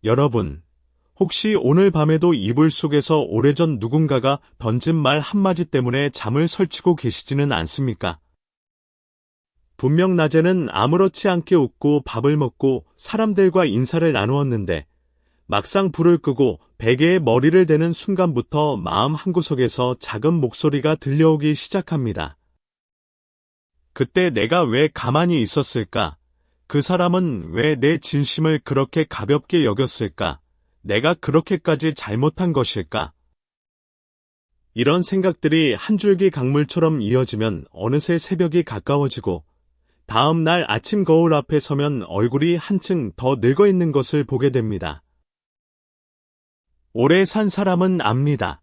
여러분, 혹시 오늘 밤에도 이불 속에서 오래전 누군가가 던진 말 한마디 때문에 잠을 설치고 계시지는 않습니까? 분명 낮에는 아무렇지 않게 웃고 밥을 먹고 사람들과 인사를 나누었는데 막상 불을 끄고 베개에 머리를 대는 순간부터 마음 한구석에서 작은 목소리가 들려오기 시작합니다. 그때 내가 왜 가만히 있었을까? 그 사람은 왜 내 진심을 그렇게 가볍게 여겼을까? 내가 그렇게까지 잘못한 것일까? 이런 생각들이 한 줄기 강물처럼 이어지면 어느새 새벽이 가까워지고 다음 날 아침 거울 앞에 서면 얼굴이 한층 더 늙어 있는 것을 보게 됩니다. 오래 산 사람은 압니다.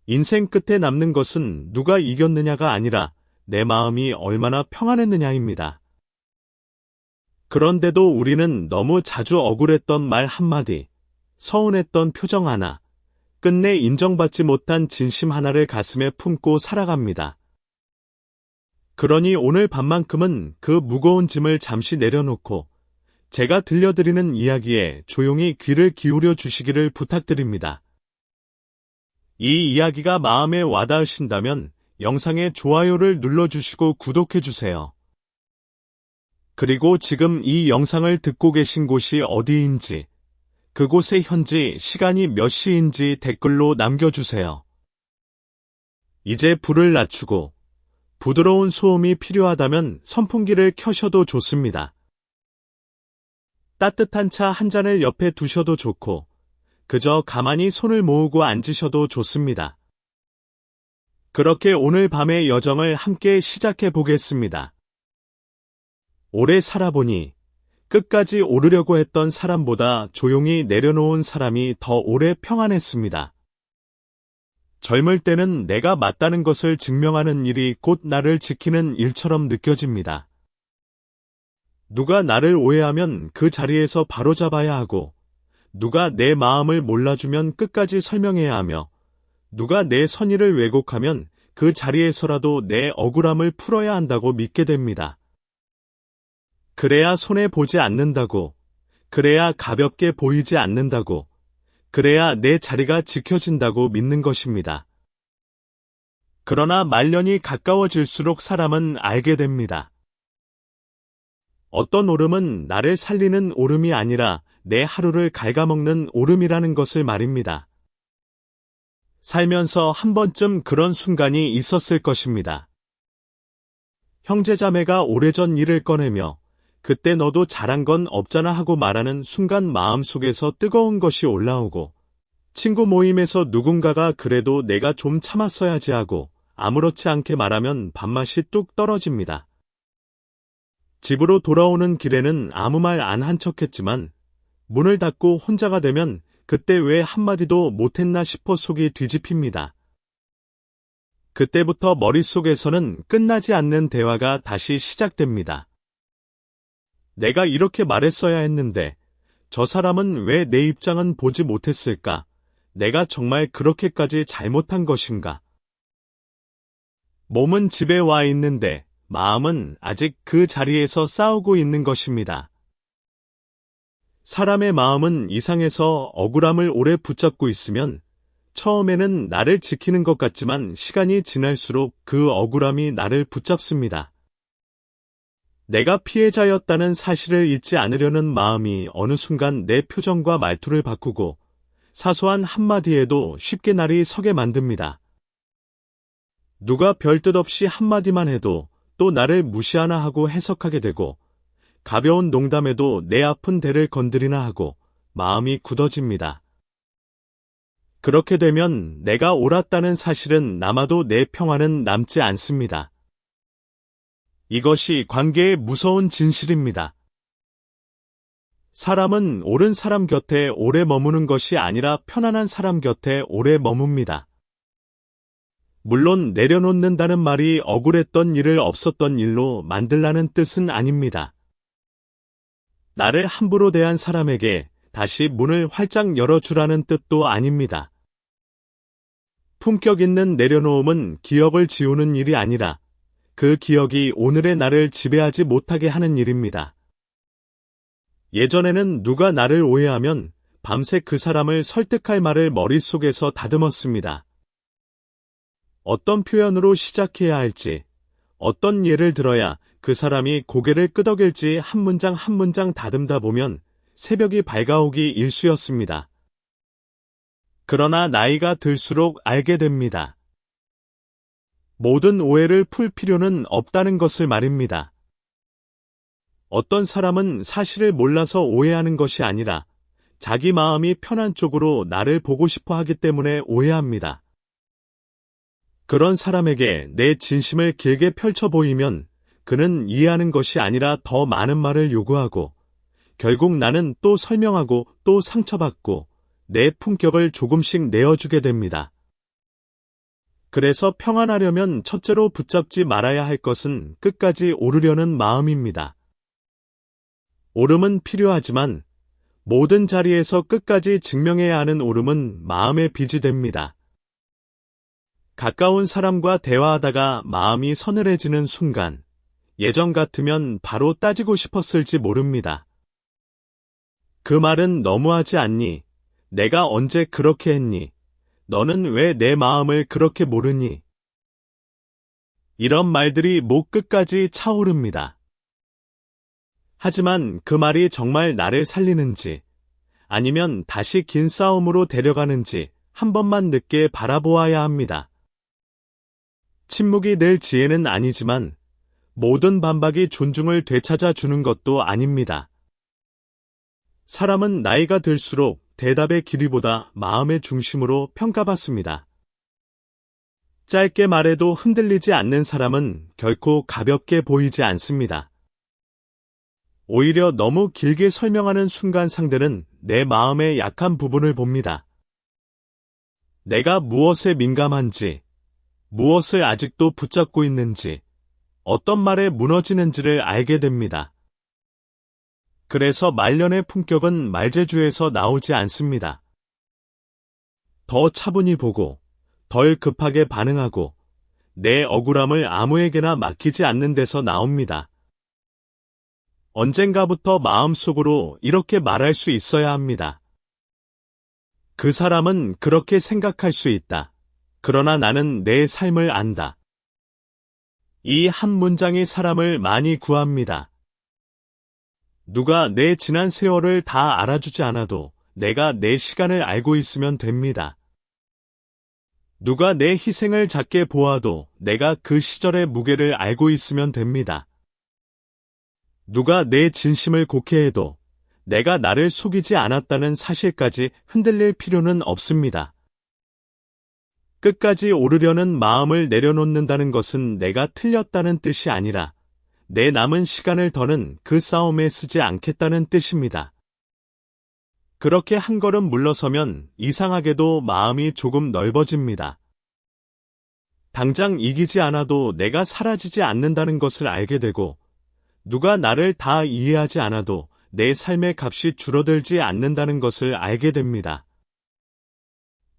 인생 끝에 남는 것은 누가 이겼느냐가 아니라 내 마음이 얼마나 평안했느냐입니다. 그런데도 우리는 너무 자주 억울했던 말 한마디, 서운했던 표정 하나, 끝내 인정받지 못한 진심 하나를 가슴에 품고 살아갑니다. 그러니 오늘 밤만큼은 그 무거운 짐을 잠시 내려놓고 제가 들려드리는 이야기에 조용히 귀를 기울여 주시기를 부탁드립니다. 이 이야기가 마음에 와닿으신다면 영상에 좋아요를 눌러주시고 구독해주세요. 그리고 지금 이 영상을 듣고 계신 곳이 어디인지, 그곳의 현지 시간이 몇 시인지 댓글로 남겨주세요. 이제 불을 낮추고 부드러운 소음이 필요하다면 선풍기를 켜셔도 좋습니다. 따뜻한 차 한 잔을 옆에 두셔도 좋고, 그저 가만히 손을 모으고 앉으셔도 좋습니다. 그렇게 오늘 밤의 여정을 함께 시작해 보겠습니다. 오래 살아보니 끝까지 오르려고 했던 사람보다 조용히 내려놓은 사람이 더 오래 평안했습니다. 젊을 때는 내가 맞다는 것을 증명하는 일이 곧 나를 지키는 일처럼 느껴집니다. 누가 나를 오해하면 그 자리에서 바로잡아야 하고, 누가 내 마음을 몰라주면 끝까지 설명해야 하며, 누가 내 선의를 왜곡하면 그 자리에서라도 내 억울함을 풀어야 한다고 믿게 됩니다. 그래야 손해보지 않는다고, 그래야 가볍게 보이지 않는다고, 그래야 내 자리가 지켜진다고 믿는 것입니다. 그러나 말년이 가까워질수록 사람은 알게 됩니다. 어떤 오름은 나를 살리는 오름이 아니라 내 하루를 갉아먹는 오름이라는 것을 말입니다. 살면서 한 번쯤 그런 순간이 있었을 것입니다. 형제자매가 오래전 일을 꺼내며 그때 너도 잘한 건 없잖아 하고 말하는 순간 마음속에서 뜨거운 것이 올라오고, 친구 모임에서 누군가가 그래도 내가 좀 참았어야지 하고 아무렇지 않게 말하면 밥맛이 뚝 떨어집니다. 집으로 돌아오는 길에는 아무 말 안 한 척했지만 문을 닫고 혼자가 되면 그때 왜 한마디도 못했나 싶어 속이 뒤집힙니다. 그때부터 머릿속에서는 끝나지 않는 대화가 다시 시작됩니다. 내가 이렇게 말했어야 했는데 저 사람은 왜 내 입장은 보지 못했을까? 내가 정말 그렇게까지 잘못한 것인가? 몸은 집에 와 있는데 마음은 아직 그 자리에서 싸우고 있는 것입니다. 사람의 마음은 이상해서 억울함을 오래 붙잡고 있으면 처음에는 나를 지키는 것 같지만 시간이 지날수록 그 억울함이 나를 붙잡습니다. 내가 피해자였다는 사실을 잊지 않으려는 마음이 어느 순간 내 표정과 말투를 바꾸고 사소한 한마디에도 쉽게 날이 서게 만듭니다. 누가 별뜻 없이 한마디만 해도 또 나를 무시하나 하고 해석하게 되고, 가벼운 농담에도 내 아픈 데를 건드리나 하고 마음이 굳어집니다. 그렇게 되면 내가 옳았다는 사실은 남아도 내 평화는 남지 않습니다. 이것이 관계의 무서운 진실입니다. 사람은 옳은 사람 곁에 오래 머무는 것이 아니라 편안한 사람 곁에 오래 머뭅니다. 물론 내려놓는다는 말이 억울했던 일을 없었던 일로 만들라는 뜻은 아닙니다. 나를 함부로 대한 사람에게 다시 문을 활짝 열어주라는 뜻도 아닙니다. 품격 있는 내려놓음은 기억을 지우는 일이 아니라 그 기억이 오늘의 나를 지배하지 못하게 하는 일입니다. 예전에는 누가 나를 오해하면 밤새 그 사람을 설득할 말을 머릿속에서 다듬었습니다. 어떤 표현으로 시작해야 할지, 어떤 예를 들어야 그 사람이 고개를 끄덕일지 한 문장 한 문장 다듬다 보면 새벽이 밝아오기 일쑤였습니다. 그러나 나이가 들수록 알게 됩니다. 모든 오해를 풀 필요는 없다는 것을 말입니다. 어떤 사람은 사실을 몰라서 오해하는 것이 아니라 자기 마음이 편한 쪽으로 나를 보고 싶어 하기 때문에 오해합니다. 그런 사람에게 내 진심을 길게 펼쳐 보이면 그는 이해하는 것이 아니라 더 많은 말을 요구하고 결국 나는 또 설명하고 또 상처받고 내 품격을 조금씩 내어주게 됩니다. 그래서 평안하려면 첫째로 붙잡지 말아야 할 것은 끝까지 오르려는 마음입니다. 오름은 필요하지만 모든 자리에서 끝까지 증명해야 하는 오름은 마음의 빚이 됩니다. 가까운 사람과 대화하다가 마음이 서늘해지는 순간, 예전 같으면 바로 따지고 싶었을지 모릅니다. 그 말은 너무하지 않니? 내가 언제 그렇게 했니? 너는 왜 내 마음을 그렇게 모르니? 이런 말들이 목 끝까지 차오릅니다. 하지만 그 말이 정말 나를 살리는지, 아니면 다시 긴 싸움으로 데려가는지 한 번만 늦게 바라보아야 합니다. 침묵이 늘 지혜는 아니지만 모든 반박이 존중을 되찾아 주는 것도 아닙니다. 사람은 나이가 들수록 대답의 길이보다 마음의 중심으로 평가받습니다. 짧게 말해도 흔들리지 않는 사람은 결코 가볍게 보이지 않습니다. 오히려 너무 길게 설명하는 순간 상대는 내 마음의 약한 부분을 봅니다. 내가 무엇에 민감한지, 무엇을 아직도 붙잡고 있는지, 어떤 말에 무너지는지를 알게 됩니다. 그래서 말년의 품격은 말재주에서 나오지 않습니다. 더 차분히 보고, 덜 급하게 반응하고, 내 억울함을 아무에게나 맡기지 않는 데서 나옵니다. 언젠가부터 마음속으로 이렇게 말할 수 있어야 합니다. 그 사람은 그렇게 생각할 수 있다. 그러나 나는 내 삶을 안다. 이 한 문장이 사람을 많이 구합니다. 누가 내 지난 세월을 다 알아주지 않아도 내가 내 시간을 알고 있으면 됩니다. 누가 내 희생을 작게 보아도 내가 그 시절의 무게를 알고 있으면 됩니다. 누가 내 진심을 곡해해도 내가 나를 속이지 않았다는 사실까지 흔들릴 필요는 없습니다. 끝까지 오르려는 마음을 내려놓는다는 것은 내가 틀렸다는 뜻이 아니라 내 남은 시간을 더는 그 싸움에 쓰지 않겠다는 뜻입니다. 그렇게 한 걸음 물러서면 이상하게도 마음이 조금 넓어집니다. 당장 이기지 않아도 내가 사라지지 않는다는 것을 알게 되고 누가 나를 다 이해하지 않아도 내 삶의 값이 줄어들지 않는다는 것을 알게 됩니다.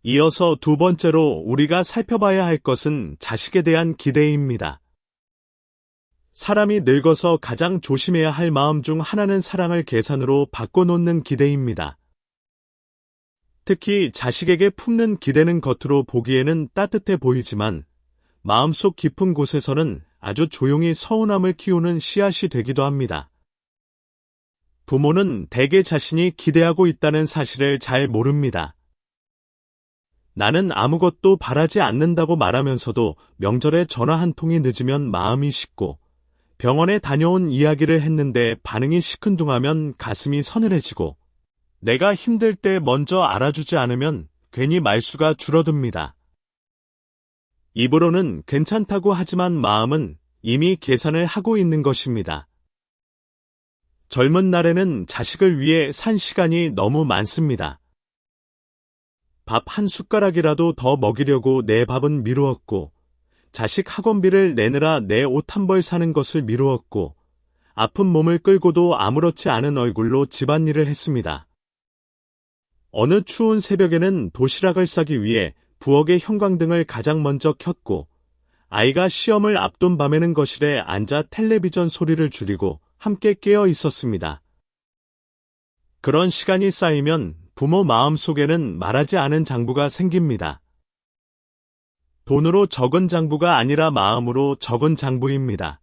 이어서 두 번째로 우리가 살펴봐야 할 것은 자식에 대한 기대입니다. 사람이 늙어서 가장 조심해야 할 마음 중 하나는 사랑을 계산으로 바꿔놓는 기대입니다. 특히 자식에게 품는 기대는 겉으로 보기에는 따뜻해 보이지만 마음속 깊은 곳에서는 아주 조용히 서운함을 키우는 씨앗이 되기도 합니다. 부모는 대개 자신이 기대하고 있다는 사실을 잘 모릅니다. 나는 아무것도 바라지 않는다고 말하면서도 명절에 전화 한 통이 늦으면 마음이 식고 병원에 다녀온 이야기를 했는데 반응이 시큰둥하면 가슴이 서늘해지고 내가 힘들 때 먼저 알아주지 않으면 괜히 말수가 줄어듭니다. 입으로는 괜찮다고 하지만 마음은 이미 계산을 하고 있는 것입니다. 젊은 날에는 자식을 위해 산 시간이 너무 많습니다. 밥 한 숟가락이라도 더 먹이려고 내 밥은 미루었고, 자식 학원비를 내느라 내 옷 한 벌 사는 것을 미루었고, 아픈 몸을 끌고도 아무렇지 않은 얼굴로 집안일을 했습니다. 어느 추운 새벽에는 도시락을 싸기 위해 부엌의 형광등을 가장 먼저 켰고, 아이가 시험을 앞둔 밤에는 거실에 앉아 텔레비전 소리를 줄이고 함께 깨어 있었습니다. 그런 시간이 쌓이면 부모 마음속에는 말하지 않은 장부가 생깁니다. 돈으로 적은 장부가 아니라 마음으로 적은 장부입니다.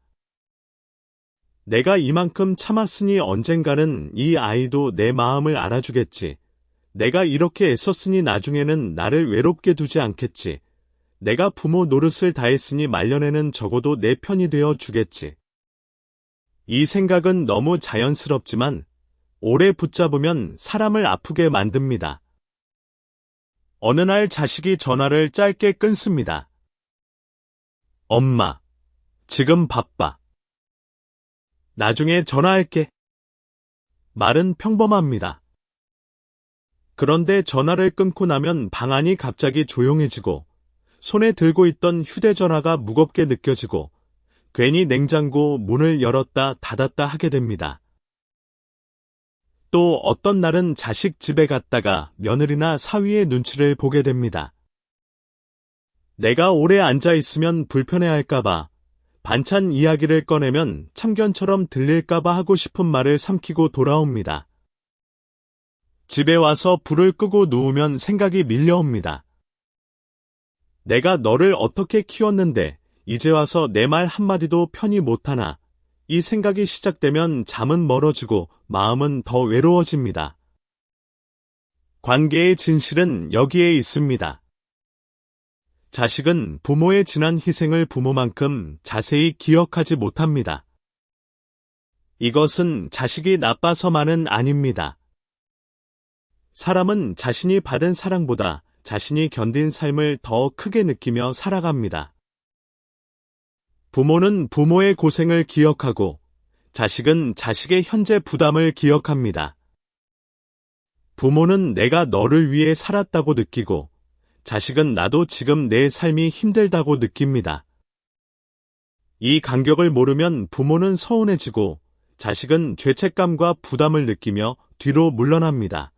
내가 이만큼 참았으니 언젠가는 이 아이도 내 마음을 알아주겠지. 내가 이렇게 애썼으니 나중에는 나를 외롭게 두지 않겠지. 내가 부모 노릇을 다했으니 말년에는 적어도 내 편이 되어 주겠지. 이 생각은 너무 자연스럽지만 오래 붙잡으면 사람을 아프게 만듭니다. 어느 날 자식이 전화를 짧게 끊습니다. 엄마, 지금 바빠. 나중에 전화할게. 말은 평범합니다. 그런데 전화를 끊고 나면 방 안이 갑자기 조용해지고 손에 들고 있던 휴대전화가 무겁게 느껴지고 괜히 냉장고 문을 열었다 닫았다 하게 됩니다. 또 어떤 날은 자식 집에 갔다가 며느리나 사위의 눈치를 보게 됩니다. 내가 오래 앉아 있으면 불편해할까봐 반찬 이야기를 꺼내면 참견처럼 들릴까봐 하고 싶은 말을 삼키고 돌아옵니다. 집에 와서 불을 끄고 누우면 생각이 밀려옵니다. 내가 너를 어떻게 키웠는데 이제 와서 내 말 한마디도 편히 못하나. 이 생각이 시작되면 잠은 멀어지고 마음은 더 외로워집니다. 관계의 진실은 여기에 있습니다. 자식은 부모의 지난 희생을 부모만큼 자세히 기억하지 못합니다. 이것은 자식이 나빠서만은 아닙니다. 사람은 자신이 받은 사랑보다 자신이 견딘 삶을 더 크게 느끼며 살아갑니다. 부모는 부모의 고생을 기억하고 자식은 자식의 현재 부담을 기억합니다. 부모는 내가 너를 위해 살았다고 느끼고 자식은 나도 지금 내 삶이 힘들다고 느낍니다. 이 간격을 모르면 부모는 서운해지고 자식은 죄책감과 부담을 느끼며 뒤로 물러납니다.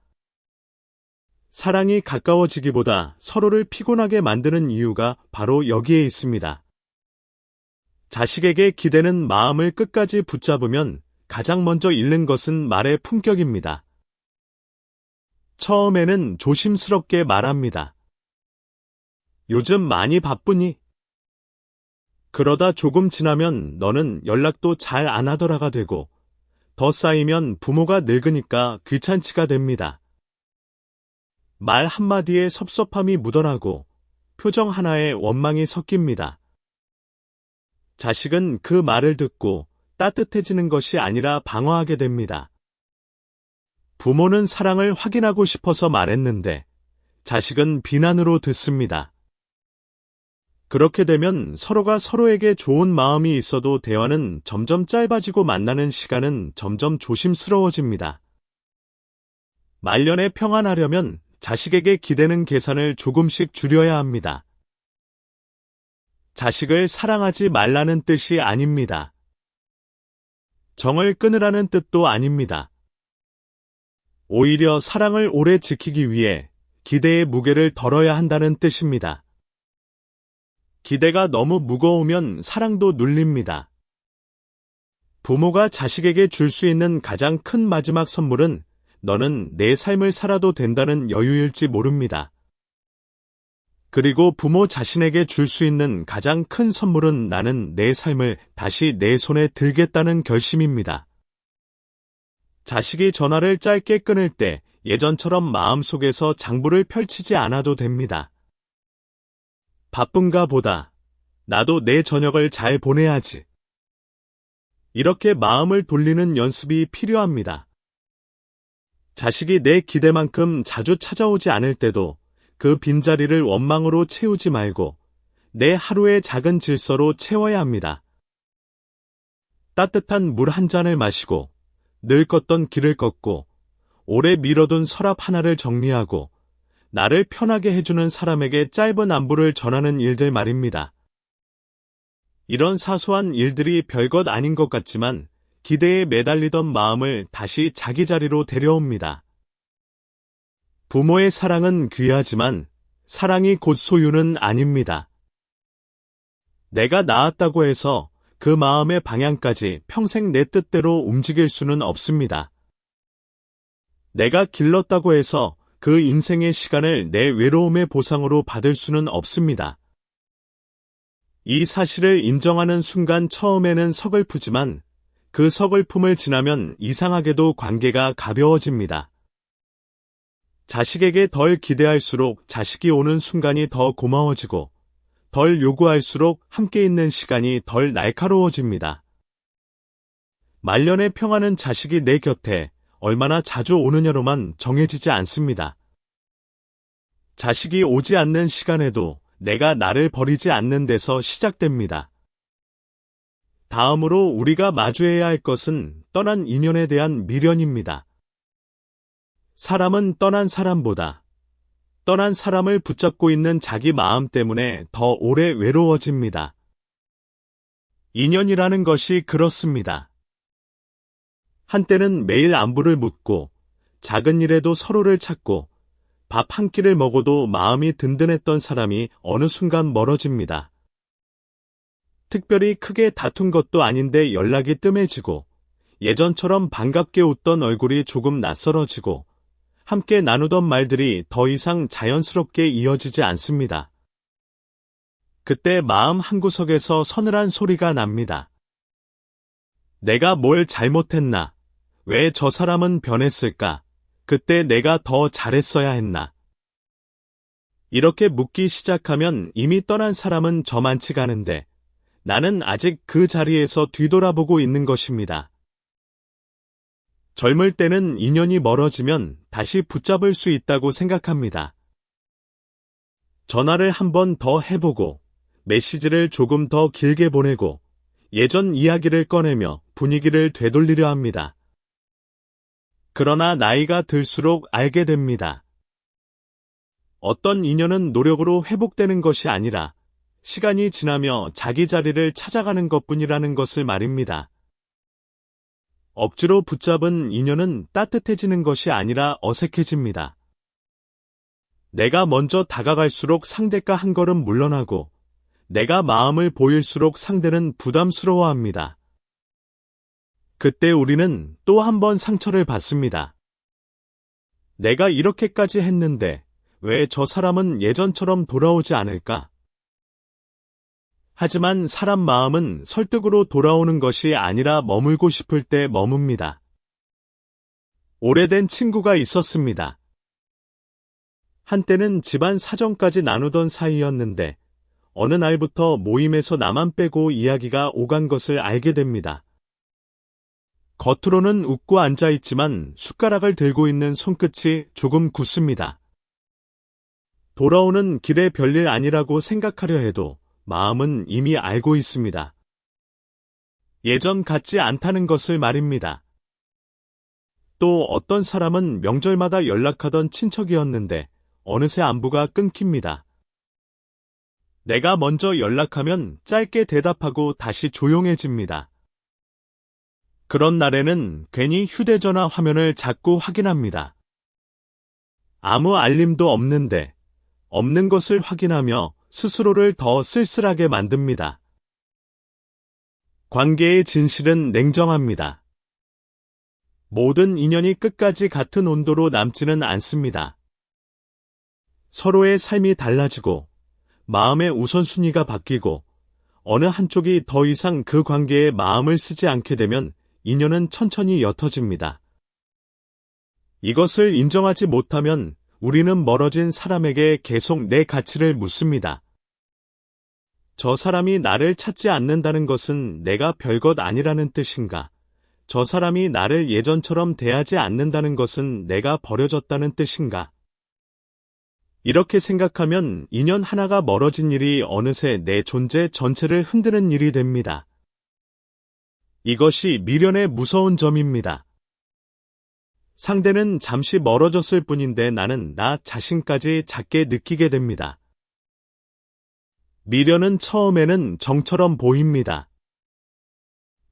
사랑이 가까워지기보다 서로를 피곤하게 만드는 이유가 바로 여기에 있습니다. 자식에게 기대는 마음을 끝까지 붙잡으면 가장 먼저 잃는 것은 말의 품격입니다. 처음에는 조심스럽게 말합니다. 요즘 많이 바쁘니? 그러다 조금 지나면 너는 연락도 잘 안 하더라가 되고 더 쌓이면 부모가 늙으니까 귀찮지가 됩니다. 말 한마디에 섭섭함이 묻어나고 표정 하나에 원망이 섞입니다. 자식은 그 말을 듣고 따뜻해지는 것이 아니라 방어하게 됩니다. 부모는 사랑을 확인하고 싶어서 말했는데 자식은 비난으로 듣습니다. 그렇게 되면 서로가 서로에게 좋은 마음이 있어도 대화는 점점 짧아지고 만나는 시간은 점점 조심스러워집니다. 말년에 평안하려면 자식에게 기대는 계산을 조금씩 줄여야 합니다. 자식을 사랑하지 말라는 뜻이 아닙니다. 정을 끊으라는 뜻도 아닙니다. 오히려 사랑을 오래 지키기 위해 기대의 무게를 덜어야 한다는 뜻입니다. 기대가 너무 무거우면 사랑도 눌립니다. 부모가 자식에게 줄 수 있는 가장 큰 마지막 선물은 너는 내 삶을 살아도 된다는 여유일지 모릅니다. 그리고 부모 자신에게 줄 수 있는 가장 큰 선물은 나는 내 삶을 다시 내 손에 들겠다는 결심입니다. 자식이 전화를 짧게 끊을 때 예전처럼 마음속에서 장부를 펼치지 않아도 됩니다. 바쁜가 보다. 나도 내 저녁을 잘 보내야지. 이렇게 마음을 돌리는 연습이 필요합니다. 자식이 내 기대만큼 자주 찾아오지 않을 때도 그 빈자리를 원망으로 채우지 말고 내 하루의 작은 질서로 채워야 합니다. 따뜻한 물 한 잔을 마시고 늘 걷던 길을 걷고 오래 미뤄둔 서랍 하나를 정리하고 나를 편하게 해주는 사람에게 짧은 안부를 전하는 일들 말입니다. 이런 사소한 일들이 별것 아닌 것 같지만 기대에 매달리던 마음을 다시 자기 자리로 데려옵니다. 부모의 사랑은 귀하지만 사랑이 곧 소유는 아닙니다. 내가 낳았다고 해서 그 마음의 방향까지 평생 내 뜻대로 움직일 수는 없습니다. 내가 길렀다고 해서 그 인생의 시간을 내 외로움의 보상으로 받을 수는 없습니다. 이 사실을 인정하는 순간 처음에는 서글프지만 그 서글픔을 지나면 이상하게도 관계가 가벼워집니다. 자식에게 덜 기대할수록 자식이 오는 순간이 더 고마워지고 덜 요구할수록 함께 있는 시간이 덜 날카로워집니다. 말년의 평화는 자식이 내 곁에 얼마나 자주 오느냐로만 정해지지 않습니다. 자식이 오지 않는 시간에도 내가 나를 버리지 않는 데서 시작됩니다. 다음으로 우리가 마주해야 할 것은 떠난 인연에 대한 미련입니다. 사람은 떠난 사람보다 떠난 사람을 붙잡고 있는 자기 마음 때문에 더 오래 외로워집니다. 인연이라는 것이 그렇습니다. 한때는 매일 안부를 묻고 작은 일에도 서로를 찾고 밥 한 끼를 먹어도 마음이 든든했던 사람이 어느 순간 멀어집니다. 특별히 크게 다툰 것도 아닌데 연락이 뜸해지고 예전처럼 반갑게 웃던 얼굴이 조금 낯설어지고 함께 나누던 말들이 더 이상 자연스럽게 이어지지 않습니다. 그때 마음 한구석에서 서늘한 소리가 납니다. 내가 뭘 잘못했나? 왜 저 사람은 변했을까? 그때 내가 더 잘했어야 했나? 이렇게 묻기 시작하면 이미 떠난 사람은 저만치 가는데 나는 아직 그 자리에서 뒤돌아보고 있는 것입니다. 젊을 때는 인연이 멀어지면 다시 붙잡을 수 있다고 생각합니다. 전화를 한 번 더 해보고 메시지를 조금 더 길게 보내고 예전 이야기를 꺼내며 분위기를 되돌리려 합니다. 그러나 나이가 들수록 알게 됩니다. 어떤 인연은 노력으로 회복되는 것이 아니라 시간이 지나며 자기 자리를 찾아가는 것뿐이라는 것을 말입니다. 억지로 붙잡은 인연은 따뜻해지는 것이 아니라 어색해집니다. 내가 먼저 다가갈수록 상대가 한 걸음 물러나고 내가 마음을 보일수록 상대는 부담스러워합니다. 그때 우리는 또 한 번 상처를 받습니다. 내가 이렇게까지 했는데 왜 저 사람은 예전처럼 돌아오지 않을까? 하지만 사람 마음은 설득으로 돌아오는 것이 아니라 머물고 싶을 때 머뭅니다. 오래된 친구가 있었습니다. 한때는 집안 사정까지 나누던 사이였는데 어느 날부터 모임에서 나만 빼고 이야기가 오간 것을 알게 됩니다. 겉으로는 웃고 앉아있지만 숟가락을 들고 있는 손끝이 조금 굳습니다. 돌아오는 길에 별일 아니라고 생각하려 해도 마음은 이미 알고 있습니다. 예전 같지 않다는 것을 말입니다. 또 어떤 사람은 명절마다 연락하던 친척이었는데 어느새 안부가 끊깁니다. 내가 먼저 연락하면 짧게 대답하고 다시 조용해집니다. 그런 날에는 괜히 휴대전화 화면을 자꾸 확인합니다. 아무 알림도 없는데 없는 것을 확인하며 스스로를 더 쓸쓸하게 만듭니다. 관계의 진실은 냉정합니다. 모든 인연이 끝까지 같은 온도로 남지는 않습니다. 서로의 삶이 달라지고 마음의 우선순위가 바뀌고 어느 한쪽이 더 이상 그 관계에 마음을 쓰지 않게 되면 인연은 천천히 옅어집니다. 이것을 인정하지 못하면 우리는 멀어진 사람에게 계속 내 가치를 묻습니다. 저 사람이 나를 찾지 않는다는 것은 내가 별것 아니라는 뜻인가? 저 사람이 나를 예전처럼 대하지 않는다는 것은 내가 버려졌다는 뜻인가? 이렇게 생각하면 인연 하나가 멀어진 일이 어느새 내 존재 전체를 흔드는 일이 됩니다. 이것이 미련의 무서운 점입니다. 상대는 잠시 멀어졌을 뿐인데 나는 나 자신까지 작게 느끼게 됩니다. 미련은 처음에는 정처럼 보입니다.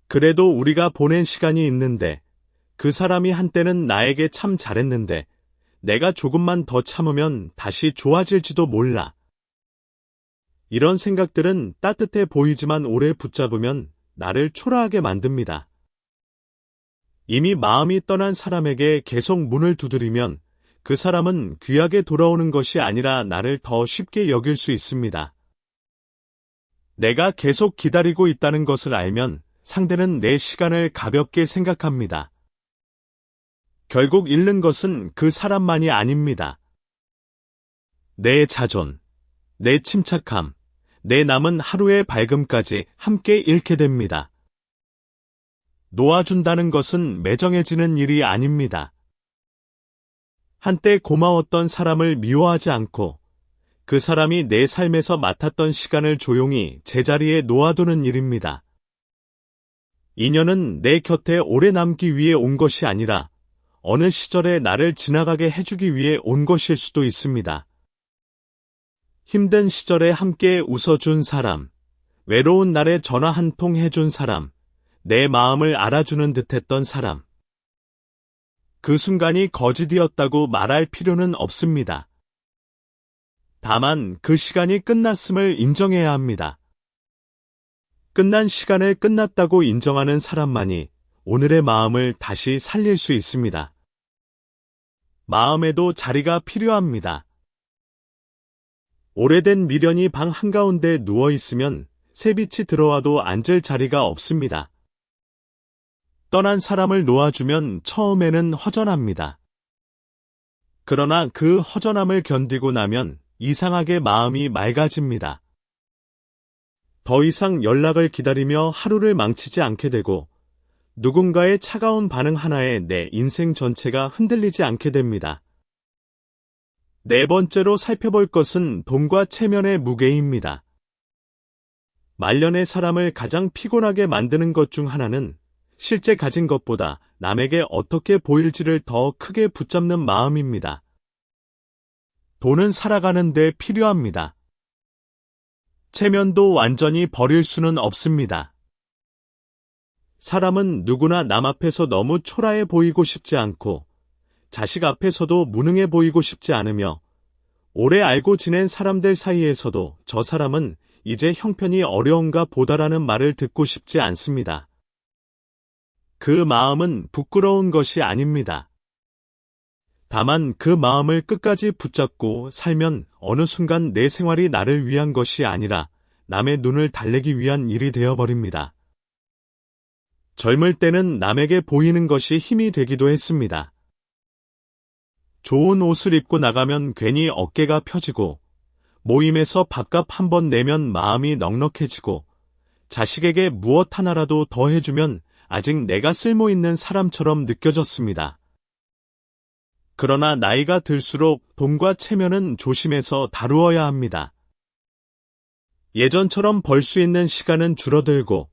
그래도 우리가 보낸 시간이 있는데 그 사람이 한때는 나에게 참 잘했는데 내가 조금만 더 참으면 다시 좋아질지도 몰라. 이런 생각들은 따뜻해 보이지만 오래 붙잡으면 나를 초라하게 만듭니다. 이미 마음이 떠난 사람에게 계속 문을 두드리면 그 사람은 귀하게 돌아오는 것이 아니라 나를 더 쉽게 여길 수 있습니다. 내가 계속 기다리고 있다는 것을 알면 상대는 내 시간을 가볍게 생각합니다. 결국 잃는 것은 그 사람만이 아닙니다. 내 자존, 내 침착함, 내 남은 하루의 밝음까지 함께 잃게 됩니다. 놓아준다는 것은 매정해지는 일이 아닙니다. 한때 고마웠던 사람을 미워하지 않고 그 사람이 내 삶에서 맡았던 시간을 조용히 제자리에 놓아두는 일입니다. 인연은 내 곁에 오래 남기 위해 온 것이 아니라 어느 시절에 나를 지나가게 해주기 위해 온 것일 수도 있습니다. 힘든 시절에 함께 웃어준 사람, 외로운 날에 전화 한 통 해준 사람, 내 마음을 알아주는 듯했던 사람. 그 순간이 거짓이었다고 말할 필요는 없습니다. 다만 그 시간이 끝났음을 인정해야 합니다. 끝난 시간을 끝났다고 인정하는 사람만이 오늘의 마음을 다시 살릴 수 있습니다. 마음에도 자리가 필요합니다. 오래된 미련이 방 한가운데 누워있으면 새빛이 들어와도 앉을 자리가 없습니다. 떠난 사람을 놓아주면 처음에는 허전합니다. 그러나 그 허전함을 견디고 나면 이상하게 마음이 맑아집니다. 더 이상 연락을 기다리며 하루를 망치지 않게 되고 누군가의 차가운 반응 하나에 내 인생 전체가 흔들리지 않게 됩니다. 네 번째로 살펴볼 것은 돈과 체면의 무게입니다. 말년의 사람을 가장 피곤하게 만드는 것 중 하나는 실제 가진 것보다 남에게 어떻게 보일지를 더 크게 붙잡는 마음입니다. 돈은 살아가는 데 필요합니다. 체면도 완전히 버릴 수는 없습니다. 사람은 누구나 남 앞에서 너무 초라해 보이고 싶지 않고 자식 앞에서도 무능해 보이고 싶지 않으며 오래 알고 지낸 사람들 사이에서도 저 사람은 이제 형편이 어려운가 보다라는 말을 듣고 싶지 않습니다. 그 마음은 부끄러운 것이 아닙니다. 다만 그 마음을 끝까지 붙잡고 살면 어느 순간 내 생활이 나를 위한 것이 아니라 남의 눈을 달래기 위한 일이 되어버립니다. 젊을 때는 남에게 보이는 것이 힘이 되기도 했습니다. 좋은 옷을 입고 나가면 괜히 어깨가 펴지고 모임에서 밥값 한 번 내면 마음이 넉넉해지고 자식에게 무엇 하나라도 더 해주면 아직 내가 쓸모 있는 사람처럼 느껴졌습니다. 그러나 나이가 들수록 돈과 체면은 조심해서 다루어야 합니다. 예전처럼 벌 수 있는 시간은 줄어들고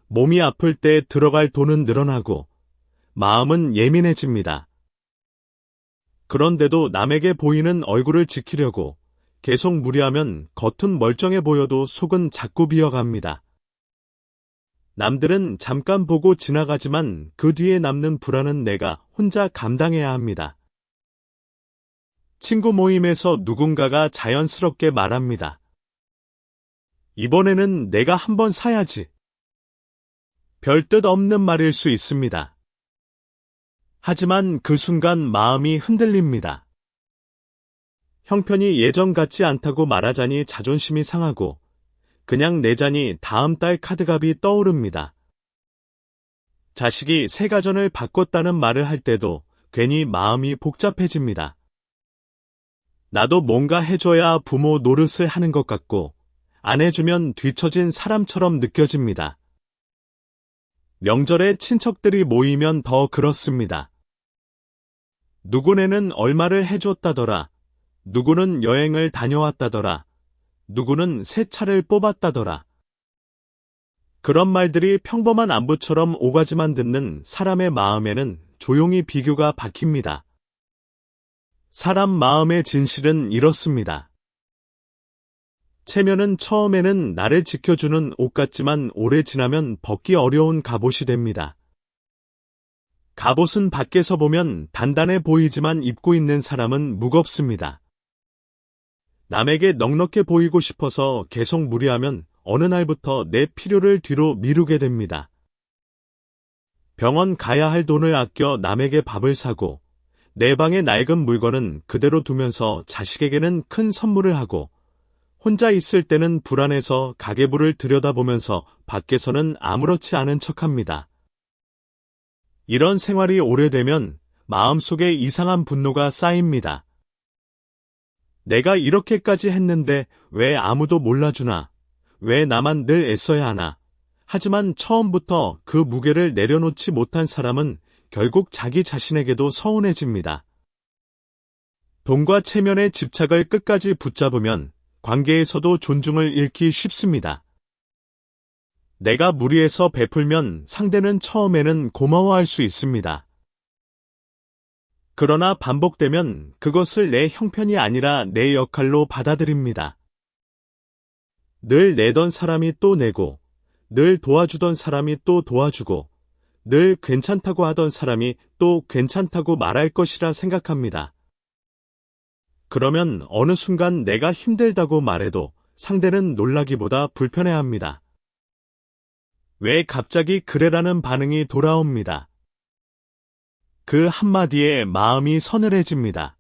몸이 아플 때 들어갈 돈은 늘어나고 마음은 예민해집니다. 그런데도 남에게 보이는 얼굴을 지키려고 계속 무리하면 겉은 멀쩡해 보여도 속은 자꾸 비어갑니다. 남들은 잠깐 보고 지나가지만 그 뒤에 남는 불안은 내가 혼자 감당해야 합니다. 친구 모임에서 누군가가 자연스럽게 말합니다. 이번에는 내가 한번 사야지. 별 뜻 없는 말일 수 있습니다. 하지만 그 순간 마음이 흔들립니다. 형편이 예전 같지 않다고 말하자니 자존심이 상하고 그냥 내자니 다음 달 카드값이 떠오릅니다. 자식이 새 가전을 바꿨다는 말을 할 때도 괜히 마음이 복잡해집니다. 나도 뭔가 해줘야 부모 노릇을 하는 것 같고 안 해주면 뒤처진 사람처럼 느껴집니다. 명절에 친척들이 모이면 더 그렇습니다. 누구네는 얼마를 해줬다더라. 누구는 여행을 다녀왔다더라. 누구는 새 차를 뽑았다더라. 그런 말들이 평범한 안부처럼 오가지만 듣는 사람의 마음에는 조용히 비교가 박힙니다. 사람 마음의 진실은 이렇습니다. 체면은 처음에는 나를 지켜주는 옷 같지만 오래 지나면 벗기 어려운 갑옷이 됩니다. 갑옷은 밖에서 보면 단단해 보이지만 입고 있는 사람은 무겁습니다. 남에게 넉넉해 보이고 싶어서 계속 무리하면 어느 날부터 내 필요를 뒤로 미루게 됩니다. 병원 가야 할 돈을 아껴 남에게 밥을 사고, 내 방의 낡은 물건은 그대로 두면서 자식에게는 큰 선물을 하고, 혼자 있을 때는 불안해서 가계부를 들여다보면서 밖에서는 아무렇지 않은 척합니다. 이런 생활이 오래되면 마음속에 이상한 분노가 쌓입니다. 내가 이렇게까지 했는데 왜 아무도 몰라주나? 왜 나만 늘 애써야 하나? 하지만 처음부터 그 무게를 내려놓지 못한 사람은 결국 자기 자신에게도 서운해집니다. 돈과 체면의 집착을 끝까지 붙잡으면 관계에서도 존중을 잃기 쉽습니다. 내가 무리해서 베풀면 상대는 처음에는 고마워할 수 있습니다. 그러나 반복되면 그것을 내 형편이 아니라 내 역할로 받아들입니다. 늘 내던 사람이 또 내고, 늘 도와주던 사람이 또 도와주고, 늘 괜찮다고 하던 사람이 또 괜찮다고 말할 것이라 생각합니다. 그러면 어느 순간 내가 힘들다고 말해도 상대는 놀라기보다 불편해합니다. 왜 갑자기 그래라는 반응이 돌아옵니다. 그 한마디에 마음이 서늘해집니다.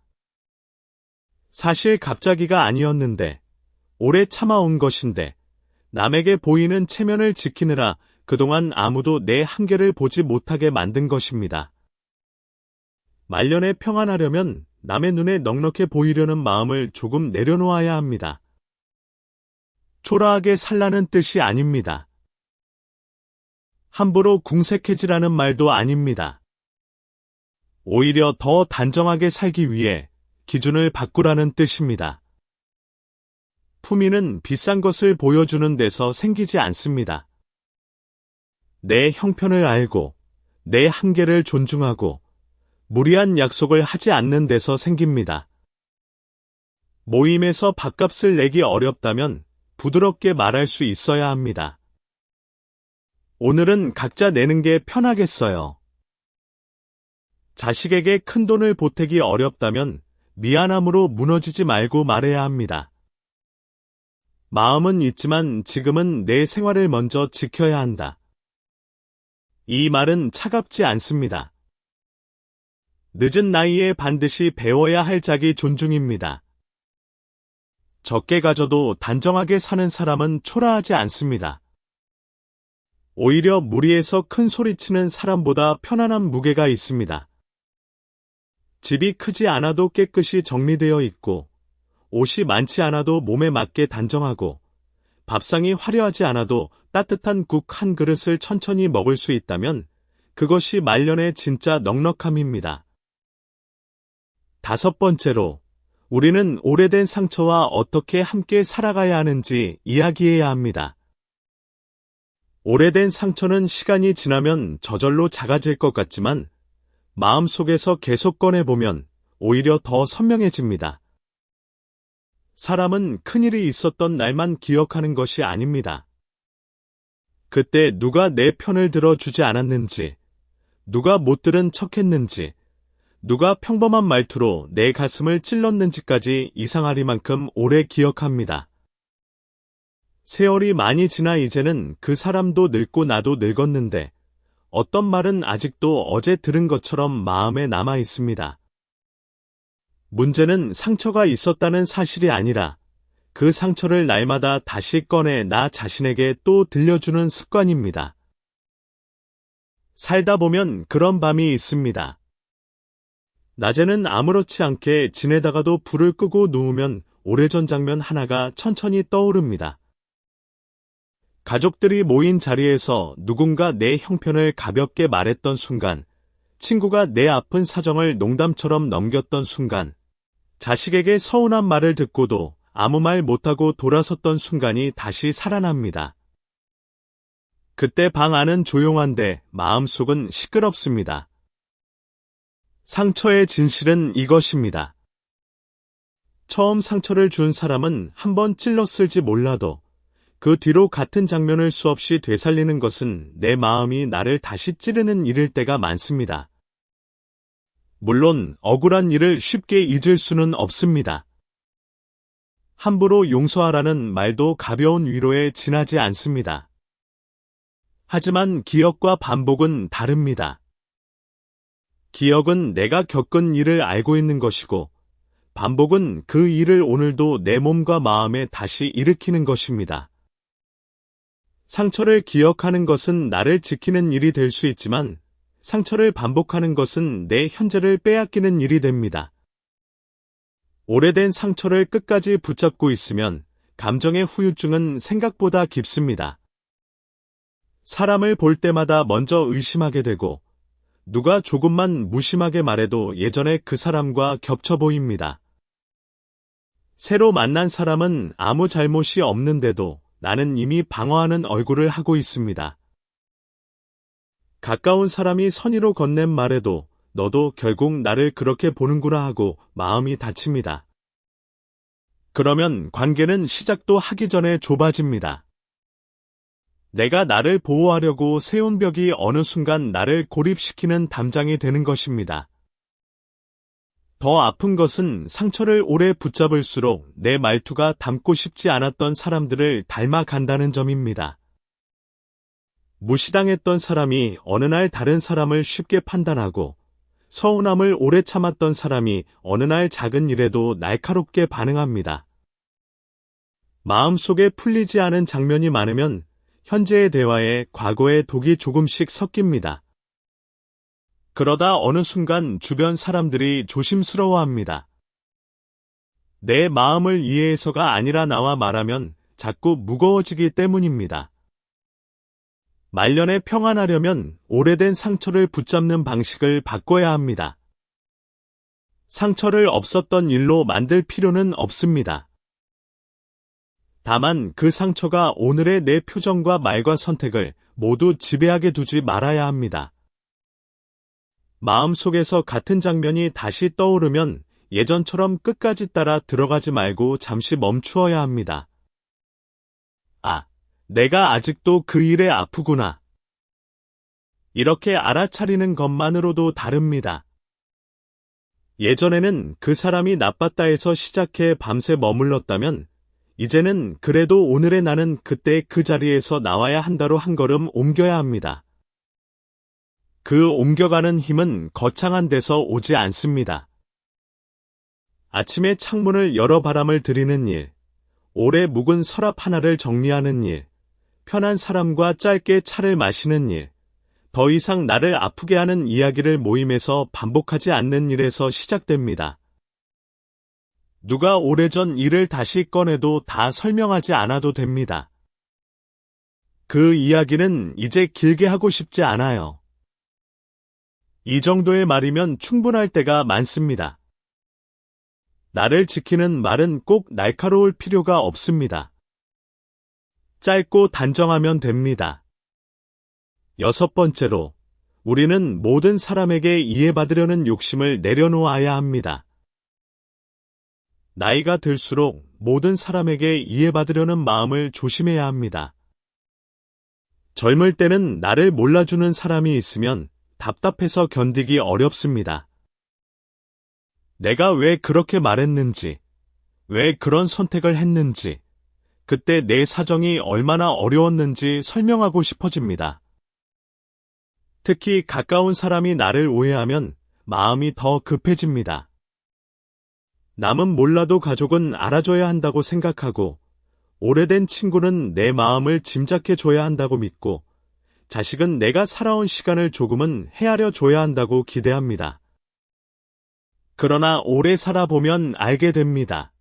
사실 갑자기가 아니었는데, 오래 참아온 것인데, 남에게 보이는 체면을 지키느라 그동안 아무도 내 한계를 보지 못하게 만든 것입니다. 말년에 평안하려면 남의 눈에 넉넉해 보이려는 마음을 조금 내려놓아야 합니다. 초라하게 살라는 뜻이 아닙니다. 함부로 궁색해지라는 말도 아닙니다. 오히려 더 단정하게 살기 위해 기준을 바꾸라는 뜻입니다. 품위는 비싼 것을 보여주는 데서 생기지 않습니다. 내 형편을 알고, 내 한계를 존중하고, 무리한 약속을 하지 않는 데서 생깁니다. 모임에서 밥값을 내기 어렵다면 부드럽게 말할 수 있어야 합니다. 오늘은 각자 내는 게 편하겠어요. 자식에게 큰돈을 보태기 어렵다면 미안함으로 무너지지 말고 말해야 합니다. 마음은 있지만 지금은 내 생활을 먼저 지켜야 한다. 이 말은 차갑지 않습니다. 늦은 나이에 반드시 배워야 할 자기 존중입니다. 적게 가져도 단정하게 사는 사람은 초라하지 않습니다. 오히려 무리해서 큰 소리치는 사람보다 편안한 무게가 있습니다. 집이 크지 않아도 깨끗이 정리되어 있고, 옷이 많지 않아도 몸에 맞게 단정하고, 밥상이 화려하지 않아도 따뜻한 국 한 그릇을 천천히 먹을 수 있다면 그것이 말년의 진짜 넉넉함입니다. 5번째로, 우리는 오래된 상처와 어떻게 함께 살아가야 하는지 이야기해야 합니다. 오래된 상처는 시간이 지나면 저절로 작아질 것 같지만 마음속에서 계속 꺼내보면 오히려 더 선명해집니다. 사람은 큰일이 있었던 날만 기억하는 것이 아닙니다. 그때 누가 내 편을 들어주지 않았는지, 누가 못 들은 척했는지, 누가 평범한 말투로 내 가슴을 찔렀는지까지 이상하리만큼 오래 기억합니다. 세월이 많이 지나 이제는 그 사람도 늙고 나도 늙었는데 어떤 말은 아직도 어제 들은 것처럼 마음에 남아 있습니다. 문제는 상처가 있었다는 사실이 아니라 그 상처를 날마다 다시 꺼내 나 자신에게 또 들려주는 습관입니다. 살다 보면 그런 밤이 있습니다. 낮에는 아무렇지 않게 지내다가도 불을 끄고 누우면 오래전 장면 하나가 천천히 떠오릅니다. 가족들이 모인 자리에서 누군가 내 형편을 가볍게 말했던 순간, 친구가 내 아픈 사정을 농담처럼 넘겼던 순간, 자식에게 서운한 말을 듣고도 아무 말 못하고 돌아섰던 순간이 다시 살아납니다. 그때 방 안은 조용한데 마음속은 시끄럽습니다. 상처의 진실은 이것입니다. 처음 상처를 준 사람은 한번 찔렀을지 몰라도 그 뒤로 같은 장면을 수없이 되살리는 것은 내 마음이 나를 다시 찌르는 일일 때가 많습니다. 물론 억울한 일을 쉽게 잊을 수는 없습니다. 함부로 용서하라는 말도 가벼운 위로에 지나지 않습니다. 하지만 기억과 반복은 다릅니다. 기억은 내가 겪은 일을 알고 있는 것이고, 반복은 그 일을 오늘도 내 몸과 마음에 다시 일으키는 것입니다. 상처를 기억하는 것은 나를 지키는 일이 될 수 있지만, 상처를 반복하는 것은 내 현재를 빼앗기는 일이 됩니다. 오래된 상처를 끝까지 붙잡고 있으면 감정의 후유증은 생각보다 깊습니다. 사람을 볼 때마다 먼저 의심하게 되고, 누가 조금만 무심하게 말해도 예전에 그 사람과 겹쳐 보입니다. 새로 만난 사람은 아무 잘못이 없는데도 나는 이미 방어하는 얼굴을 하고 있습니다. 가까운 사람이 선의로 건넨 말에도 너도 결국 나를 그렇게 보는구나 하고 마음이 다칩니다. 그러면 관계는 시작도 하기 전에 좁아집니다. 내가 나를 보호하려고 세운 벽이 어느 순간 나를 고립시키는 담장이 되는 것입니다. 더 아픈 것은 상처를 오래 붙잡을수록 내 말투가 닮고 싶지 않았던 사람들을 닮아간다는 점입니다. 무시당했던 사람이 어느 날 다른 사람을 쉽게 판단하고, 서운함을 오래 참았던 사람이 어느 날 작은 일에도 날카롭게 반응합니다. 마음속에 풀리지 않은 장면이 많으면 현재의 대화에 과거의 독이 조금씩 섞입니다. 그러다 어느 순간 주변 사람들이 조심스러워합니다. 내 마음을 이해해서가 아니라 나와 말하면 자꾸 무거워지기 때문입니다. 말년에 평안하려면 오래된 상처를 붙잡는 방식을 바꿔야 합니다. 상처를 없었던 일로 만들 필요는 없습니다. 다만 그 상처가 오늘의 내 표정과 말과 선택을 모두 지배하게 두지 말아야 합니다. 마음속에서 같은 장면이 다시 떠오르면 예전처럼 끝까지 따라 들어가지 말고 잠시 멈추어야 합니다. 아, 내가 아직도 그 일에 아프구나. 이렇게 알아차리는 것만으로도 다릅니다. 예전에는 그 사람이 나빴다 해서 시작해 밤새 머물렀다면, 이제는 그래도 오늘의 나는 그때 그 자리에서 나와야 한다로 한 걸음 옮겨야 합니다. 그 옮겨가는 힘은 거창한 데서 오지 않습니다. 아침에 창문을 열어 바람을 들이는 일, 오래 묵은 서랍 하나를 정리하는 일, 편한 사람과 짧게 차를 마시는 일, 더 이상 나를 아프게 하는 이야기를 모임에서 반복하지 않는 일에서 시작됩니다. 누가 오래전 일을 다시 꺼내도 다 설명하지 않아도 됩니다. 그 이야기는 이제 길게 하고 싶지 않아요. 이 정도의 말이면 충분할 때가 많습니다. 나를 지키는 말은 꼭 날카로울 필요가 없습니다. 짧고 단정하면 됩니다. 6번째로, 우리는 모든 사람에게 이해받으려는 욕심을 내려놓아야 합니다. 나이가 들수록 모든 사람에게 이해받으려는 마음을 조심해야 합니다. 젊을 때는 나를 몰라주는 사람이 있으면 답답해서 견디기 어렵습니다. 내가 왜 그렇게 말했는지, 왜 그런 선택을 했는지, 그때 내 사정이 얼마나 어려웠는지 설명하고 싶어집니다. 특히 가까운 사람이 나를 오해하면 마음이 더 급해집니다. 남은 몰라도 가족은 알아줘야 한다고 생각하고, 오래된 친구는 내 마음을 짐작해줘야 한다고 믿고, 자식은 내가 살아온 시간을 조금은 헤아려 줘야 한다고 기대합니다. 그러나 오래 살아보면 알게 됩니다.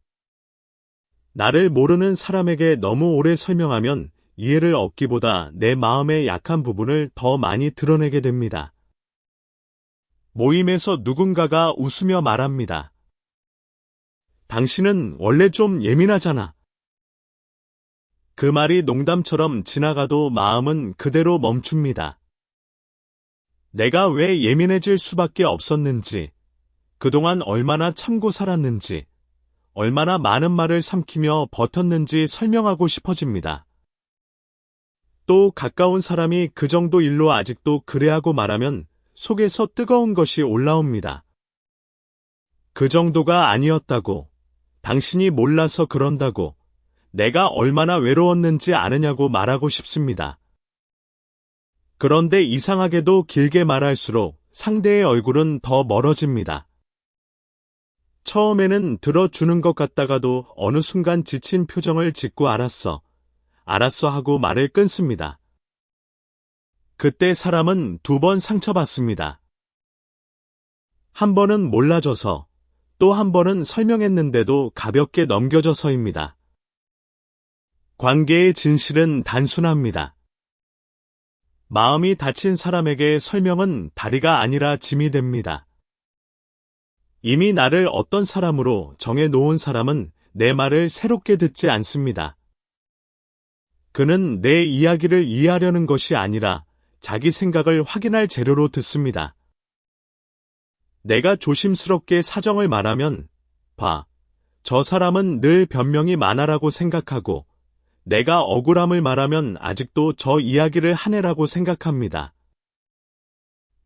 나를 모르는 사람에게 너무 오래 설명하면 이해를 얻기보다 내 마음의 약한 부분을 더 많이 드러내게 됩니다. 모임에서 누군가가 웃으며 말합니다. 당신은 원래 좀 예민하잖아. 그 말이 농담처럼 지나가도 마음은 그대로 멈춥니다. 내가 왜 예민해질 수밖에 없었는지, 그동안 얼마나 참고 살았는지, 얼마나 많은 말을 삼키며 버텼는지 설명하고 싶어집니다. 또 가까운 사람이 그 정도 일로 아직도 그래 하고 말하면 속에서 뜨거운 것이 올라옵니다. 그 정도가 아니었다고, 당신이 몰라서 그런다고, 내가 얼마나 외로웠는지 아느냐고 말하고 싶습니다. 그런데 이상하게도 길게 말할수록 상대의 얼굴은 더 멀어집니다. 처음에는 들어주는 것 같다가도 어느 순간 지친 표정을 짓고 알았어 하고 말을 끊습니다. 그때 사람은 2번 상처받습니다. 한 번은 몰라줘서, 또 한 번은 설명했는데도 가볍게 넘겨져서입니다. 관계의 진실은 단순합니다. 마음이 다친 사람에게 설명은 다리가 아니라 짐이 됩니다. 이미 나를 어떤 사람으로 정해놓은 사람은 내 말을 새롭게 듣지 않습니다. 그는 내 이야기를 이해하려는 것이 아니라 자기 생각을 확인할 재료로 듣습니다. 내가 조심스럽게 사정을 말하면, 저 사람은 늘 변명이 많아라고 생각하고, 내가 억울함을 말하면 아직도 저 이야기를 하네라고 생각합니다.